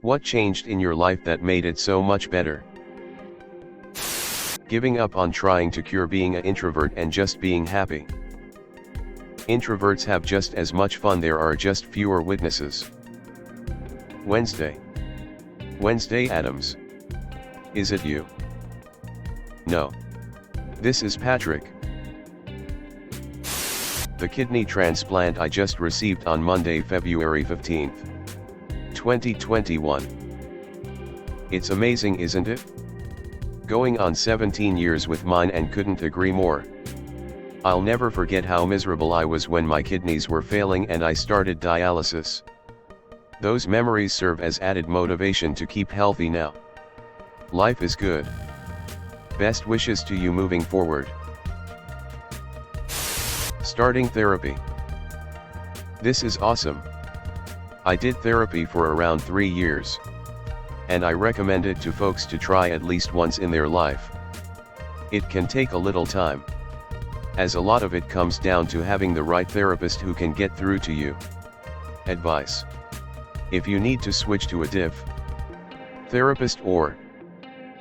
What changed in your life that made it so much better? Giving up on trying to cure being an introvert and just being happy. Introverts have just as much fun, there are just fewer witnesses. Wednesday Adams. Is it you? No. This is Patrick. The kidney transplant I just received on Monday, February 15th, 2021. It's amazing, isn't it? Going on 17 years with mine and couldn't agree more. I'll never forget how miserable I was when my kidneys were failing and I started dialysis. Those memories serve as added motivation to keep healthy now. Life is good. Best wishes to you moving forward. Starting therapy. This is awesome. I did therapy for around 3 years. And I recommend it to folks to try at least once in their life. It can take a little time, as a lot of it comes down to having the right therapist who can get through to you. Advice: if you need to switch to a diff therapist or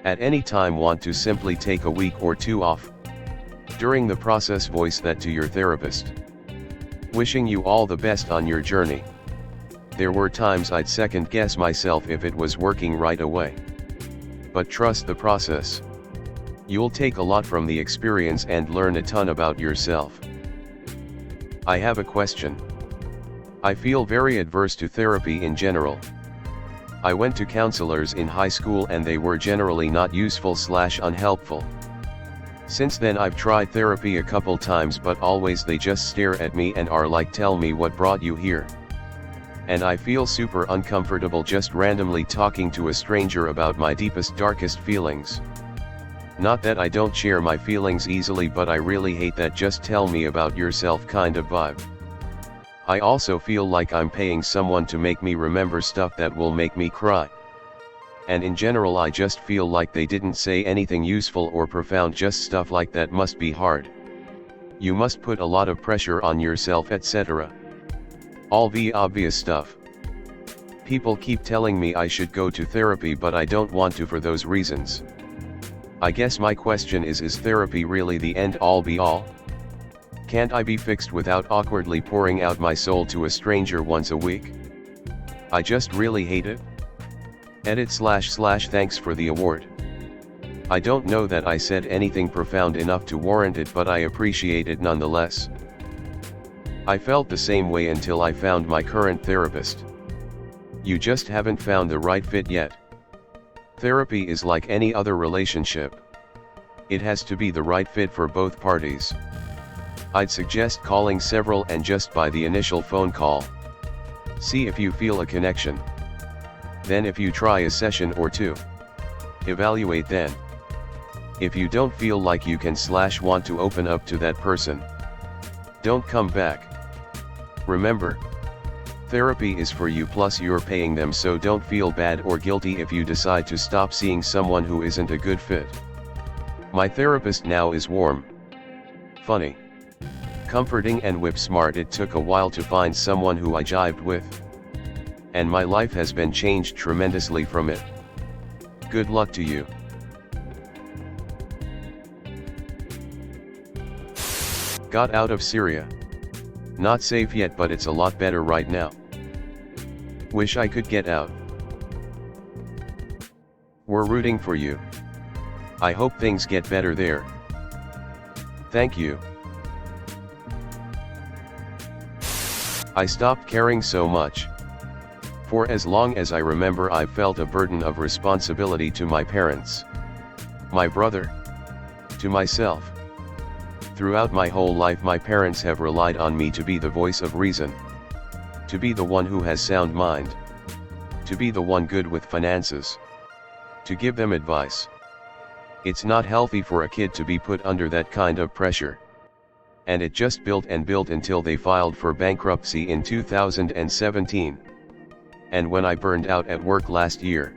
at any time want to simply take a week or 2 off during the process, voice that to your therapist. Wishing you all the best on your journey. There were times I'd second guess myself if it was working right away. But trust the process. You'll take a lot from the experience and learn a ton about yourself. I have a question. I feel very adverse to therapy in general. I went to counselors in high school and they were generally not useful/unhelpful. Since then I've tried therapy a couple times, but always they just stare at me and are like, tell me what brought you here. And I feel super uncomfortable just randomly talking to a stranger about my deepest, darkest feelings. Not that I don't share my feelings easily, but I really hate that just tell me about yourself kind of vibe. I also feel like I'm paying someone to make me remember stuff that will make me cry. And in general I just feel like they didn't say anything useful or profound, just stuff like that must be hard. You must put a lot of pressure on yourself, etc. All the obvious stuff. People keep telling me I should go to therapy, but I don't want to for those reasons. I guess my question is therapy really the end all be all? Can't I be fixed without awkwardly pouring out my soul to a stranger once a week? I just really hate it. Edit//thanks for the award. I don't know that I said anything profound enough to warrant it, but I appreciate it nonetheless. I felt the same way until I found my current therapist. You just haven't found the right fit yet. Therapy is like any other relationship. It has to be the right fit for both parties. I'd suggest calling several and just by the initial phone call, see if you feel a connection. Then if you try a session or 2, evaluate then. If you don't feel like you can/want to open up to that person, don't come back. Remember, therapy is for you, plus you're paying them, so don't feel bad or guilty if you decide to stop seeing someone who isn't a good fit. My therapist now is warm, funny, comforting and whip smart. It took a while to find someone who I jived with. And my life has been changed tremendously from it. Good luck to you. Got out of Syria. Not safe yet, but it's a lot better right now. Wish I could get out. We're rooting for you. I hope things get better there. Thank you. I stopped caring so much. For as long as I remember, I've felt a burden of responsibility to my parents, my brother, to myself. Throughout my whole life, my parents have relied on me to be the voice of reason, to be the one who has sound mind, to be the one good with finances, to give them advice. It's not healthy for a kid to be put under that kind of pressure. And it just built and built until they filed for bankruptcy in 2017. And when I burned out at work last year,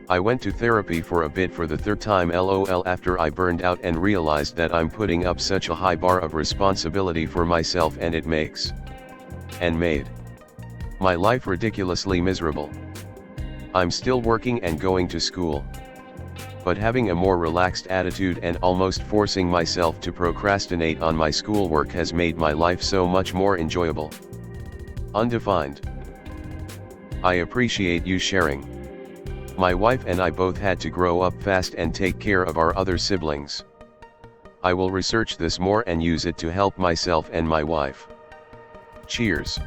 I went to therapy for a bit for the 3rd time LOL after I burned out and realized that I'm putting up such a high bar of responsibility for myself, and it makes and made my life ridiculously miserable. I'm still working and going to school. But having a more relaxed attitude and almost forcing myself to procrastinate on my schoolwork has made my life so much more enjoyable. Undefined. I appreciate you sharing. My wife and I both had to grow up fast and take care of our other siblings. I will research this more and use it to help myself and my wife. Cheers.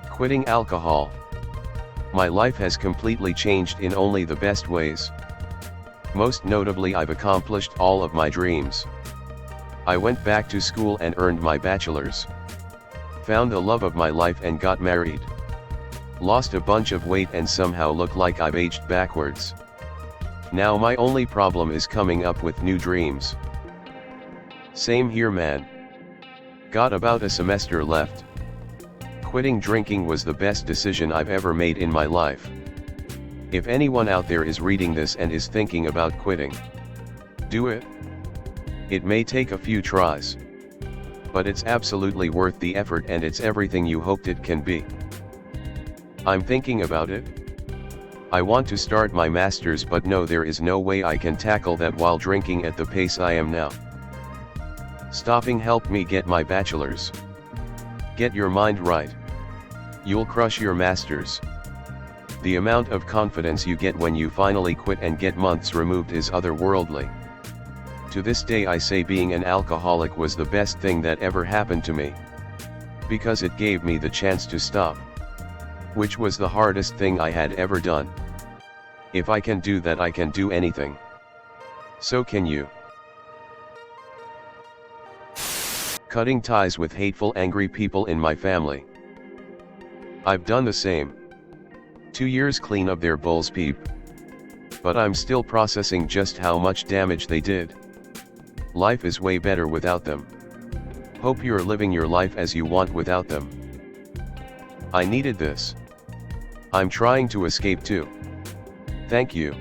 Quitting alcohol. My life has completely changed in only the best ways. Most notably, I've accomplished all of my dreams. I went back to school and earned my bachelor's. Found the love of my life and got married. Lost a bunch of weight and somehow look like I've aged backwards. Now my only problem is coming up with new dreams. Same here, man. Got about a semester left. Quitting drinking was the best decision I've ever made in my life. If anyone out there is reading this and is thinking about quitting, do it. It may take a few tries, but it's absolutely worth the effort and it's everything you hoped it can be. I'm thinking about it. I want to start my master's, but no, there is no way I can tackle that while drinking at the pace I am now. Stopping helped me get my bachelor's. Get your mind right. You'll crush your master's. The amount of confidence you get when you finally quit and get months removed is otherworldly. To this day I say being an alcoholic was the best thing that ever happened to me. Because it gave me the chance to stop. Which was the hardest thing I had ever done. If I can do that, I can do anything. So can you. Cutting ties with hateful, angry people in my family. I've done the same. 2 years clean of their bull's peep. But I'm still processing just how much damage they did. Life is way better without them. Hope you're living your life as you want without them. I needed this. I'm trying to escape too. Thank you.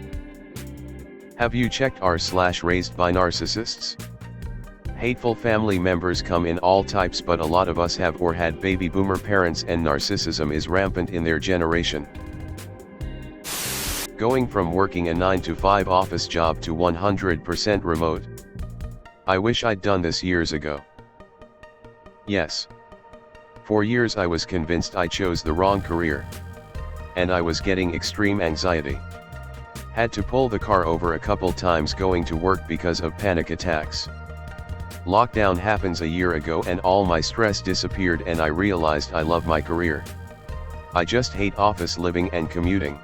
Have you checked r/raised by narcissists? Hateful family members come in all types, but a lot of us have or had baby boomer parents and narcissism is rampant in their generation. Going from working a 9-to-5 office job to 100% remote. I wish I'd done this years ago. Yes. For years I was convinced I chose the wrong career. And I was getting extreme anxiety. Had to pull the car over a couple times going to work because of panic attacks. Lockdown happens a year ago and all my stress disappeared and I realized I love my career. I just hate office living and commuting.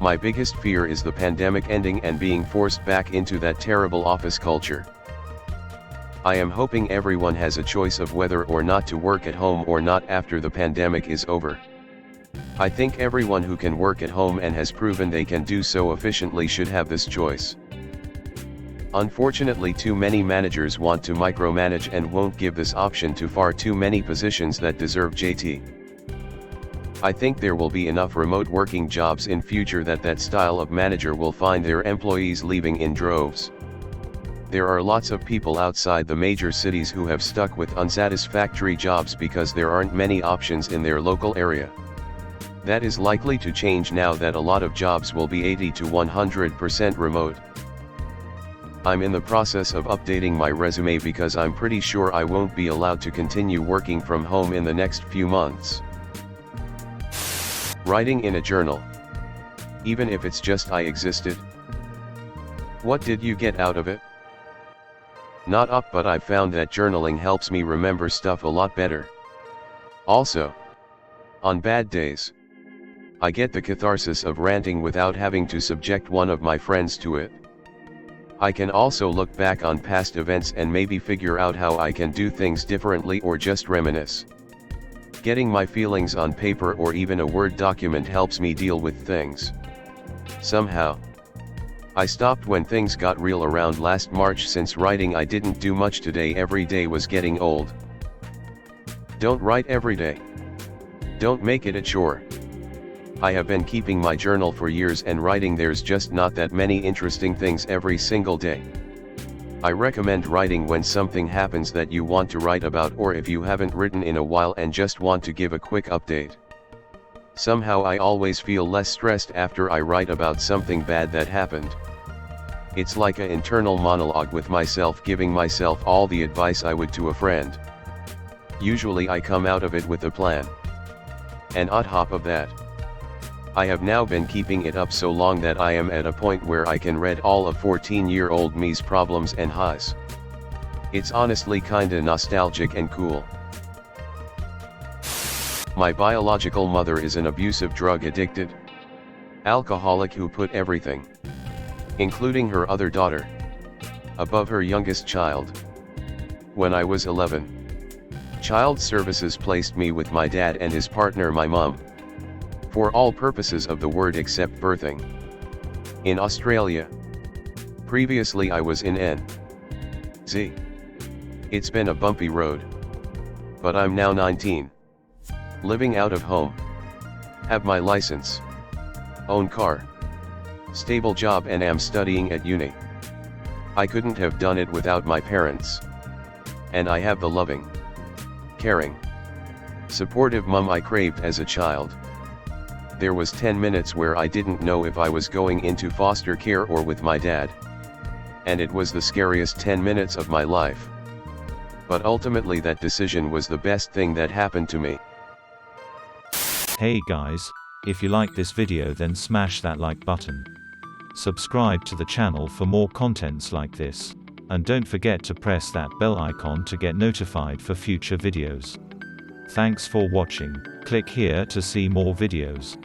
My biggest fear is the pandemic ending and being forced back into that terrible office culture. I am hoping everyone has a choice of whether or not to work at home or not after the pandemic is over. I think everyone who can work at home and has proven they can do so efficiently should have this choice. Unfortunately, too many managers want to micromanage and won't give this option to far too many positions that deserve JT. I think there will be enough remote working jobs in future that style of manager will find their employees leaving in droves. There are lots of people outside the major cities who have stuck with unsatisfactory jobs because there aren't many options in their local area. That is likely to change now that a lot of jobs will be 80 to 100% remote. I'm in the process of updating my resume because I'm pretty sure I won't be allowed to continue working from home in the next few months. Writing in a journal. Even if it's just I existed. What did you get out of it? Not up, but I've found that journaling helps me remember stuff a lot better. Also, on bad days, I get the catharsis of ranting without having to subject one of my friends to it. I can also look back on past events and maybe figure out how I can do things differently or just reminisce. Getting my feelings on paper or even a Word document helps me deal with things. Somehow, I stopped when things got real around last March. Since writing I didn't do much today, every day was getting old. Don't write every day. Don't make it a chore. I have been keeping my journal for years and writing. There's just not that many interesting things every single day. I recommend writing when something happens that you want to write about, or if you haven't written in a while and just want to give a quick update. Somehow I always feel less stressed after I write about something bad that happened. It's like an internal monologue with myself, giving myself all the advice I would to a friend. Usually I come out of it with a plan. And on top of that, I have now been keeping it up so long that I am at a point where I can read all of 14-year-old me's problems and highs. It's honestly kinda nostalgic and cool. My biological mother is an abusive, drug-addicted alcoholic who put everything, including her other daughter, above her youngest child. When I was 11, Child Services placed me with my dad and his partner, my mum, for all purposes of the word except birthing, in Australia. Previously I was in NZ. It's been a bumpy road. But I'm now 19. Living out of home. Have my license. Own car. Stable job, and am studying at uni. I couldn't have done it without my parents. And I have the loving, caring, supportive mum I craved as a child. There was 10 minutes where I didn't know if I was going into foster care or with my dad. And it was the scariest 10 minutes of my life. But ultimately that decision was the best thing that happened to me. Hey guys, if you like this video then smash that like button. Subscribe to the channel for more contents like this. And don't forget to press that bell icon to get notified for future videos. Thanks for watching. Click here to see more videos.